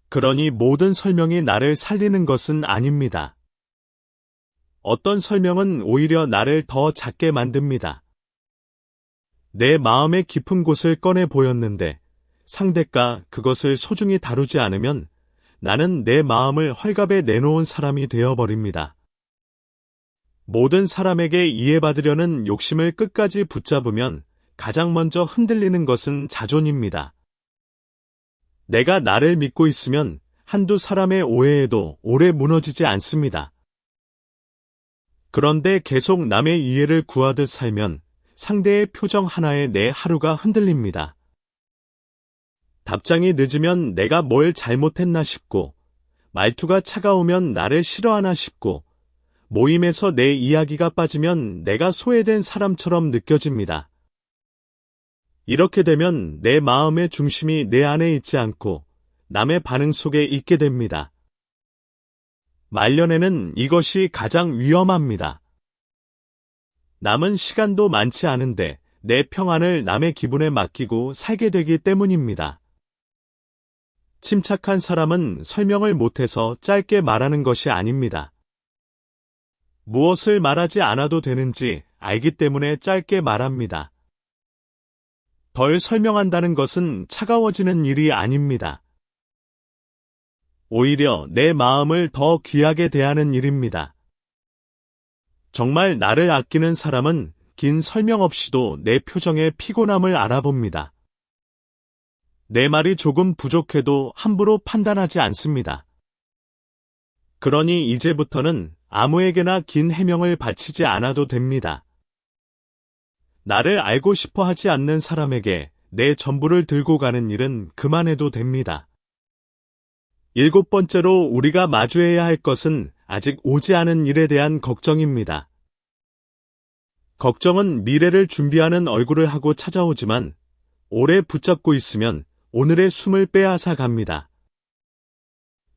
그러니 모든 설명이 나를 살리는 것은 아닙니다. 어떤 설명은 오히려 나를 더 작게 만듭니다. 내 마음의 깊은 곳을 꺼내 보였는데 상대가 그것을 소중히 다루지 않으면 나는 내 마음을 헐갑에 내놓은 사람이 되어버립니다. 모든 사람에게 이해받으려는 욕심을 끝까지 붙잡으면 가장 먼저 흔들리는 것은 자존입니다. 내가 나를 믿고 있으면 한두 사람의 오해에도 오래 무너지지 않습니다. 그런데 계속 남의 이해를 구하듯 살면 상대의 표정 하나에 내 하루가 흔들립니다. 답장이 늦으면 내가 뭘 잘못했나 싶고, 말투가 차가우면 나를 싫어하나 싶고, 모임에서 내 이야기가 빠지면 내가 소외된 사람처럼 느껴집니다. 이렇게 되면 내 마음의 중심이 내 안에 있지 않고 남의 반응 속에 있게 됩니다. 말년에는 이것이 가장 위험합니다. 남은 시간도 많지 않은데 내 평안을 남의 기분에 맡기고 살게 되기 때문입니다. 침착한 사람은 설명을 못해서 짧게 말하는 것이 아닙니다. 무엇을 말하지 않아도 되는지 알기 때문에 짧게 말합니다. 덜 설명한다는 것은 차가워지는 일이 아닙니다. 오히려 내 마음을 더 귀하게 대하는 일입니다. 정말 나를 아끼는 사람은 긴 설명 없이도 내 표정의 피곤함을 알아봅니다. 내 말이 조금 부족해도 함부로 판단하지 않습니다. 그러니 이제부터는 아무에게나 긴 해명을 바치지 않아도 됩니다. 나를 알고 싶어 하지 않는 사람에게 내 전부를 들고 가는 일은 그만해도 됩니다. 7번째로 우리가 마주해야 할 것은 아직 오지 않은 일에 대한 걱정입니다. 걱정은 미래를 준비하는 얼굴을 하고 찾아오지만 오래 붙잡고 있으면 오늘의 숨을 빼앗아 갑니다.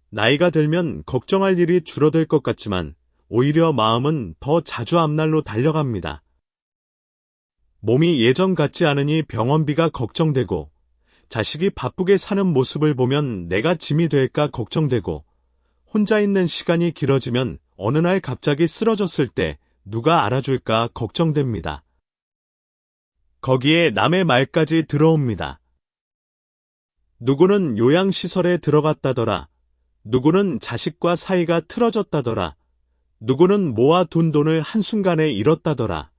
나이가 들면 걱정할 일이 줄어들 것 같지만 오히려 마음은 더 자주 앞날로 달려갑니다. 몸이 예전 같지 않으니 병원비가 걱정되고, 자식이 바쁘게 사는 모습을 보면 내가 짐이 될까 걱정되고, 혼자 있는 시간이 길어지면 어느 날 갑자기 쓰러졌을 때 누가 알아줄까 걱정됩니다. 거기에 남의 말까지 들어옵니다. 누구는 요양시설에 들어갔다더라. 누구는 자식과 사이가 틀어졌다더라. 누구는 모아둔 돈을 한순간에 잃었다더라.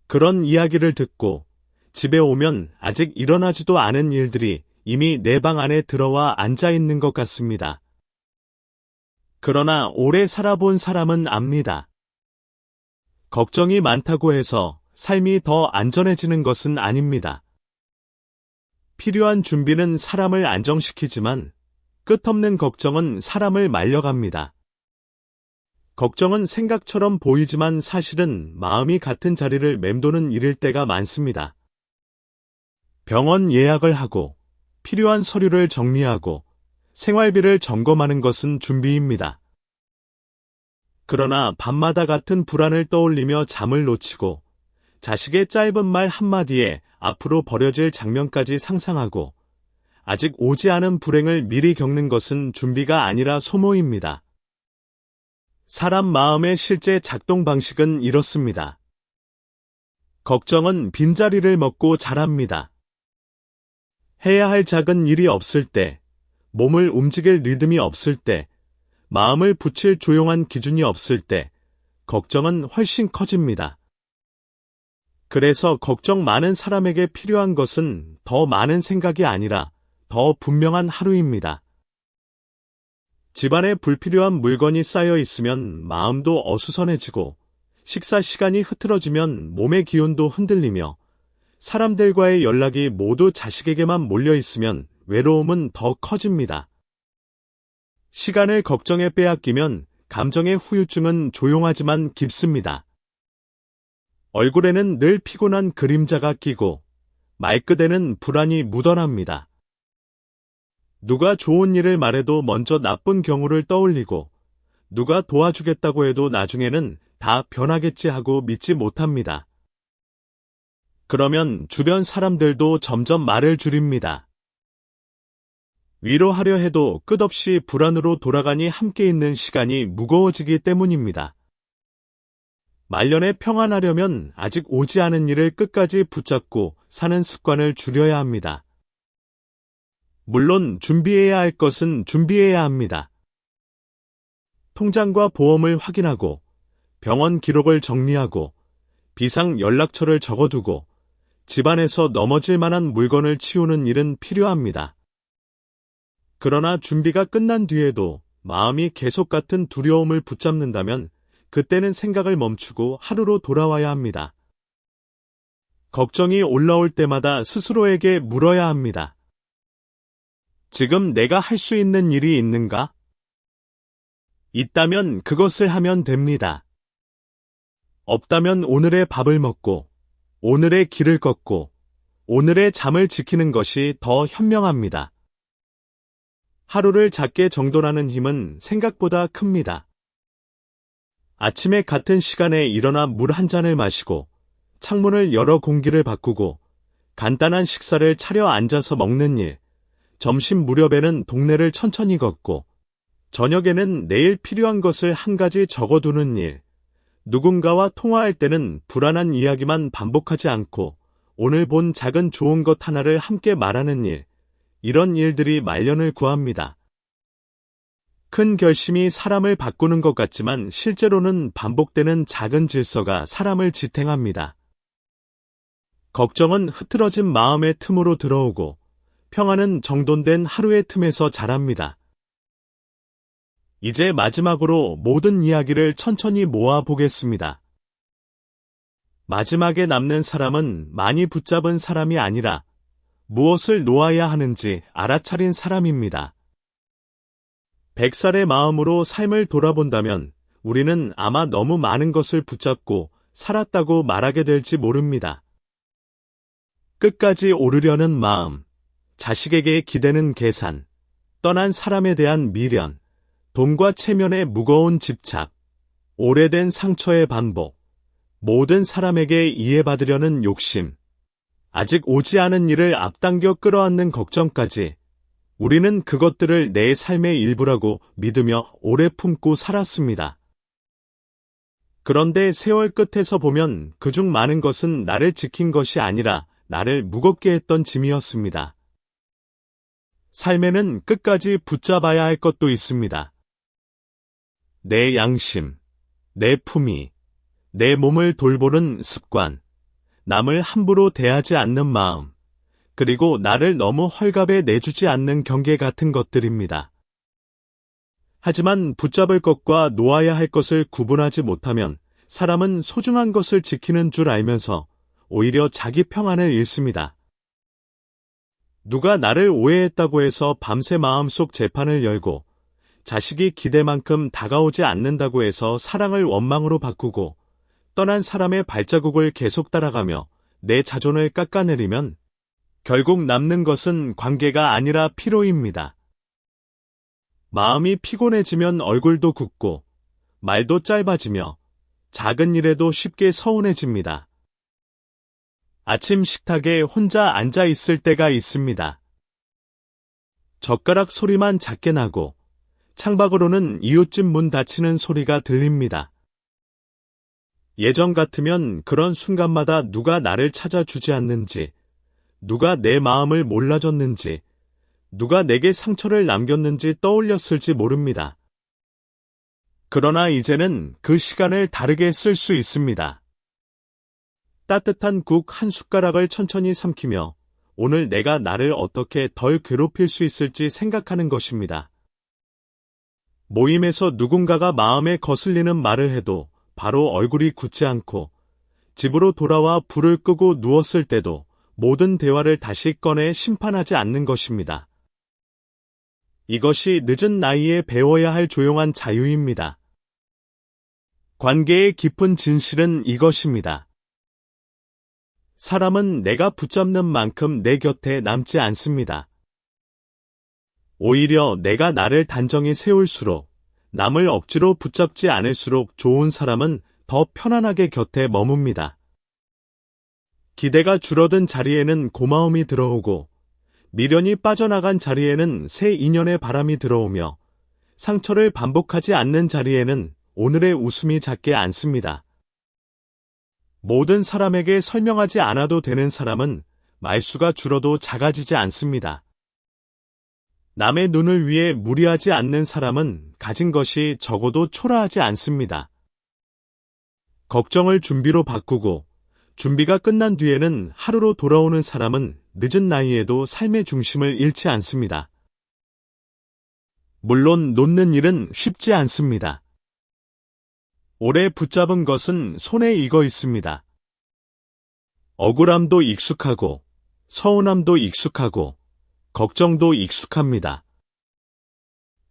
그런 이야기를 듣고 집에 오면 아직 일어나지도 않은 일들이 이미 내 방 안에 들어와 앉아 있는 것 같습니다. 그러나 오래 살아본 사람은 압니다. 걱정이 많다고 해서 삶이 더 안전해지는 것은 아닙니다. 필요한 준비는 사람을 안정시키지만 끝없는 걱정은 사람을 말려갑니다. 걱정은 생각처럼 보이지만 사실은 마음이 같은 자리를 맴도는 일일 때가 많습니다. 병원 예약을 하고 필요한 서류를 정리하고 생활비를 점검하는 것은 준비입니다. 그러나 밤마다 같은 불안을 떠올리며 잠을 놓치고 자식의 짧은 말 한마디에 앞으로 벌어질 장면까지 상상하고 아직 오지 않은 불행을 미리 겪는 것은 준비가 아니라 소모입니다. 사람 마음의 실제 작동 방식은 이렇습니다. 걱정은 빈자리를 먹고 자랍니다. 해야 할 작은 일이 없을 때, 몸을 움직일 리듬이 없을 때, 마음을 붙일 조용한 기준이 없을 때, 걱정은 훨씬 커집니다. 그래서 걱정 많은 사람에게 필요한 것은 더 많은 생각이 아니라 더 분명한 하루입니다. 집안에 불필요한 물건이 쌓여 있으면 마음도 어수선해지고, 식사 시간이 흐트러지면 몸의 기운도 흔들리며, 사람들과의 연락이 모두 자식에게만 몰려 있으면 외로움은 더 커집니다. 시간을 걱정에 빼앗기면 감정의 후유증은 조용하지만 깊습니다. 얼굴에는 늘 피곤한 그림자가 끼고 말끝에는 불안이 묻어납니다. 누가 좋은 일을 말해도 먼저 나쁜 경우를 떠올리고 누가 도와주겠다고 해도 나중에는 다 변하겠지 하고 믿지 못합니다. 그러면 주변 사람들도 점점 말을 줄입니다. 위로하려 해도 끝없이 불안으로 돌아가니 함께 있는 시간이 무거워지기 때문입니다. 말년에 평안하려면 아직 오지 않은 일을 끝까지 붙잡고 사는 습관을 줄여야 합니다. 물론 준비해야 할 것은 준비해야 합니다. 통장과 보험을 확인하고 병원 기록을 정리하고 비상 연락처를 적어두고 집안에서 넘어질 만한 물건을 치우는 일은 필요합니다. 그러나 준비가 끝난 뒤에도 마음이 계속 같은 두려움을 붙잡는다면 그때는 생각을 멈추고 하루로 돌아와야 합니다. 걱정이 올라올 때마다 스스로에게 물어야 합니다. 지금 내가 할 수 있는 일이 있는가? 있다면 그것을 하면 됩니다. 없다면 오늘의 밥을 먹고, 오늘의 길을 걷고, 오늘의 잠을 지키는 것이 더 현명합니다. 하루를 작게 정돈하는 힘은 생각보다 큽니다. 아침에 같은 시간에 일어나 물 한 잔을 마시고, 창문을 열어 공기를 바꾸고, 간단한 식사를 차려 앉아서 먹는 일, 점심 무렵에는 동네를 천천히 걷고, 저녁에는 내일 필요한 것을 한 가지 적어두는 일, 누군가와 통화할 때는 불안한 이야기만 반복하지 않고 오늘 본 작은 좋은 것 하나를 함께 말하는 일, 이런 일들이 말년을 구합니다. 큰 결심이 사람을 바꾸는 것 같지만 실제로는 반복되는 작은 질서가 사람을 지탱합니다. 걱정은 흐트러진 마음의 틈으로 들어오고 평안은 정돈된 하루의 틈에서 자랍니다. 이제 마지막으로 모든 이야기를 천천히 모아보겠습니다. 마지막에 남는 사람은 많이 붙잡은 사람이 아니라 무엇을 놓아야 하는지 알아차린 사람입니다. 100살의 마음으로 삶을 돌아본다면 우리는 아마 너무 많은 것을 붙잡고 살았다고 말하게 될지 모릅니다. 끝까지 오르려는 마음, 자식에게 기대는 계산, 떠난 사람에 대한 미련, 돈과 체면의 무거운 집착, 오래된 상처의 반복, 모든 사람에게 이해받으려는 욕심, 아직 오지 않은 일을 앞당겨 끌어안는 걱정까지 우리는 그것들을 내 삶의 일부라고 믿으며 오래 품고 살았습니다. 그런데 세월 끝에서 보면 그중 많은 것은 나를 지킨 것이 아니라 나를 무겁게 했던 짐이었습니다. 삶에는 끝까지 붙잡아야 할 것도 있습니다. 내 양심, 내 품위, 내 몸을 돌보는 습관, 남을 함부로 대하지 않는 마음, 그리고 나를 너무 헐갑에 내주지 않는 경계 같은 것들입니다. 하지만 붙잡을 것과 놓아야 할 것을 구분하지 못하면 사람은 소중한 것을 지키는 줄 알면서 오히려 자기 평안을 잃습니다. 누가 나를 오해했다고 해서 밤새 마음속 재판을 열고 자식이 기대만큼 다가오지 않는다고 해서 사랑을 원망으로 바꾸고 떠난 사람의 발자국을 계속 따라가며 내 자존을 깎아내리면 결국 남는 것은 관계가 아니라 피로입니다. 마음이 피곤해지면 얼굴도 굳고 말도 짧아지며 작은 일에도 쉽게 서운해집니다. 아침 식탁에 혼자 앉아 있을 때가 있습니다. 젓가락 소리만 작게 나고 창밖으로는 이웃집 문 닫히는 소리가 들립니다. 예전 같으면 그런 순간마다 누가 나를 찾아주지 않는지, 누가 내 마음을 몰라줬는지, 누가 내게 상처를 남겼는지 떠올렸을지 모릅니다. 그러나 이제는 그 시간을 다르게 쓸 수 있습니다. 따뜻한 국 한 숟가락을 천천히 삼키며 오늘 내가 나를 어떻게 덜 괴롭힐 수 있을지 생각하는 것입니다. 모임에서 누군가가 마음에 거슬리는 말을 해도 바로 얼굴이 굳지 않고 집으로 돌아와 불을 끄고 누웠을 때도 모든 대화를 다시 꺼내 심판하지 않는 것입니다. 이것이 늦은 나이에 배워야 할 조용한 자유입니다. 관계의 깊은 진실은 이것입니다. 사람은 내가 붙잡는 만큼 내 곁에 남지 않습니다. 오히려 내가 나를 단정히 세울수록, 남을 억지로 붙잡지 않을수록 좋은 사람은 더 편안하게 곁에 머뭅니다. 기대가 줄어든 자리에는 고마움이 들어오고, 미련이 빠져나간 자리에는 새 인연의 바람이 들어오며, 상처를 반복하지 않는 자리에는 오늘의 웃음이 잦게 않습니다. 모든 사람에게 설명하지 않아도 되는 사람은 말수가 줄어도 작아지지 않습니다. 남의 눈을 위해 무리하지 않는 사람은 가진 것이 적어도 초라하지 않습니다. 걱정을 준비로 바꾸고 준비가 끝난 뒤에는 하루로 돌아오는 사람은 늦은 나이에도 삶의 중심을 잃지 않습니다. 물론 놓는 일은 쉽지 않습니다. 오래 붙잡은 것은 손에 익어 있습니다. 억울함도 익숙하고, 서운함도 익숙하고, 걱정도 익숙합니다.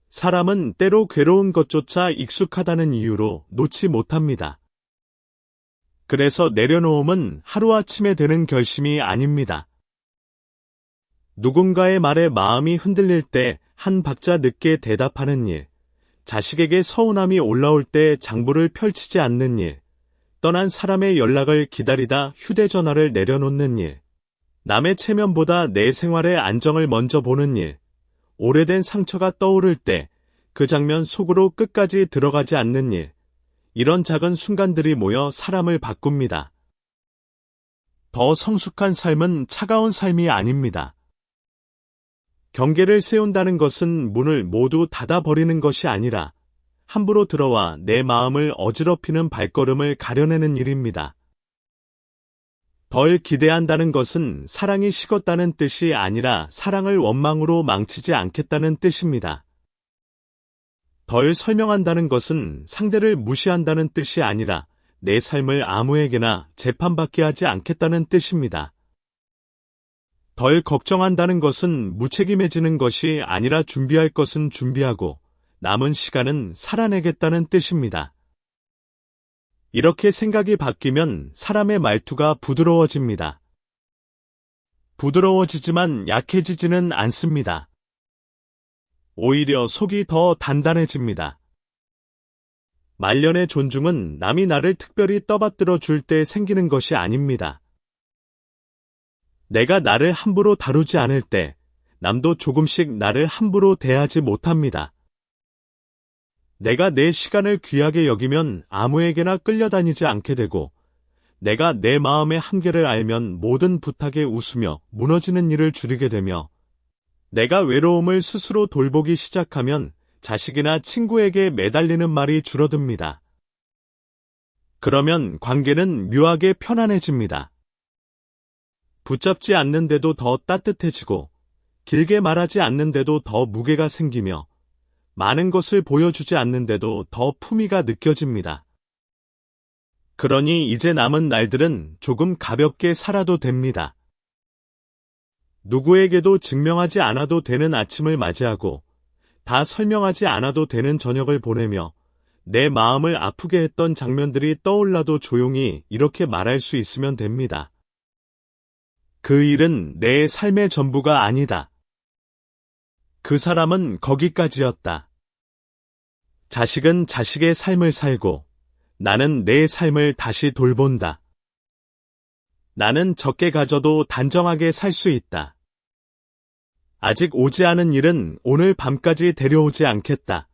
사람은 때로 괴로운 것조차 익숙하다는 이유로 놓지 못합니다. 그래서 내려놓음은 하루아침에 되는 결심이 아닙니다. 누군가의 말에 마음이 흔들릴 때 한 박자 늦게 대답하는 일, 자식에게 서운함이 올라올 때 장부를 펼치지 않는 일, 떠난 사람의 연락을 기다리다 휴대전화를 내려놓는 일, 남의 체면보다 내 생활의 안정을 먼저 보는 일, 오래된 상처가 떠오를 때 그 장면 속으로 끝까지 들어가지 않는 일, 이런 작은 순간들이 모여 사람을 바꿉니다. 더 성숙한 삶은 차가운 삶이 아닙니다. 경계를 세운다는 것은 문을 모두 닫아버리는 것이 아니라 함부로 들어와 내 마음을 어지럽히는 발걸음을 가려내는 일입니다. 덜 기대한다는 것은 사랑이 식었다는 뜻이 아니라 사랑을 원망으로 망치지 않겠다는 뜻입니다. 덜 설명한다는 것은 상대를 무시한다는 뜻이 아니라 내 삶을 아무에게나 재판받게 하지 않겠다는 뜻입니다. 덜 걱정한다는 것은 무책임해지는 것이 아니라 준비할 것은 준비하고 남은 시간은 살아내겠다는 뜻입니다. 이렇게 생각이 바뀌면 사람의 말투가 부드러워집니다. 부드러워지지만 약해지지는 않습니다. 오히려 속이 더 단단해집니다. 말년의 존중은 남이 나를 특별히 떠받들어 줄 때 생기는 것이 아닙니다. 내가 나를 함부로 다루지 않을 때 남도 조금씩 나를 함부로 대하지 못합니다. 내가 내 시간을 귀하게 여기면 아무에게나 끌려다니지 않게 되고 내가 내 마음의 한계를 알면 모든 부탁에 웃으며 무너지는 일을 줄이게 되며 내가 외로움을 스스로 돌보기 시작하면 자식이나 친구에게 매달리는 말이 줄어듭니다. 그러면 관계는 묘하게 편안해집니다. 붙잡지 않는데도 더 따뜻해지고 길게 말하지 않는데도 더 무게가 생기며 많은 것을 보여주지 않는데도 더 품위가 느껴집니다. 그러니 이제 남은 날들은 조금 가볍게 살아도 됩니다. 누구에게도 증명하지 않아도 되는 아침을 맞이하고 다 설명하지 않아도 되는 저녁을 보내며 내 마음을 아프게 했던 장면들이 떠올라도 조용히 이렇게 말할 수 있으면 됩니다. 그 일은 내 삶의 전부가 아니다. 그 사람은 거기까지였다. 자식은 자식의 삶을 살고 나는 내 삶을 다시 돌본다. 나는 적게 가져도 단정하게 살 수 있다. 아직 오지 않은 일은 오늘 밤까지 데려오지 않겠다.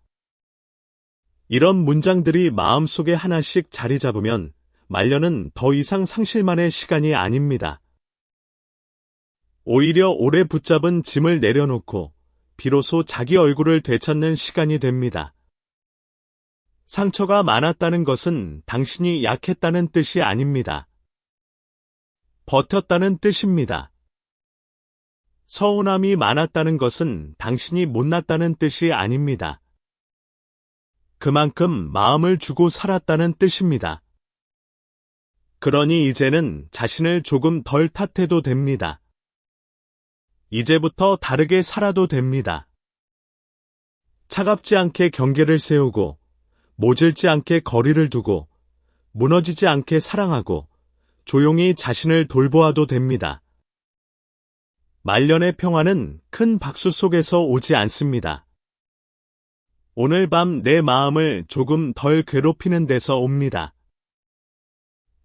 이런 문장들이 마음속에 하나씩 자리 잡으면 말년은 더 이상 상실만의 시간이 아닙니다. 오히려 오래 붙잡은 짐을 내려놓고 비로소 자기 얼굴을 되찾는 시간이 됩니다. 상처가 많았다는 것은 당신이 약했다는 뜻이 아닙니다. 버텼다는 뜻입니다. 서운함이 많았다는 것은 당신이 못났다는 뜻이 아닙니다. 그만큼 마음을 주고 살았다는 뜻입니다. 그러니 이제는 자신을 조금 덜 탓해도 됩니다. 이제부터 다르게 살아도 됩니다. 차갑지 않게 경계를 세우고, 모질지 않게 거리를 두고, 무너지지 않게 사랑하고, 조용히 자신을 돌보아도 됩니다. 말년의 평화는 큰 박수 속에서 오지 않습니다. 오늘 밤 내 마음을 조금 덜 괴롭히는 데서 옵니다.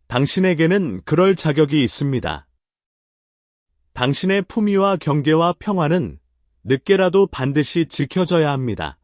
당신에게는 그럴 자격이 있습니다. 당신의 품위와 경계와 평화는 늦게라도 반드시 지켜져야 합니다.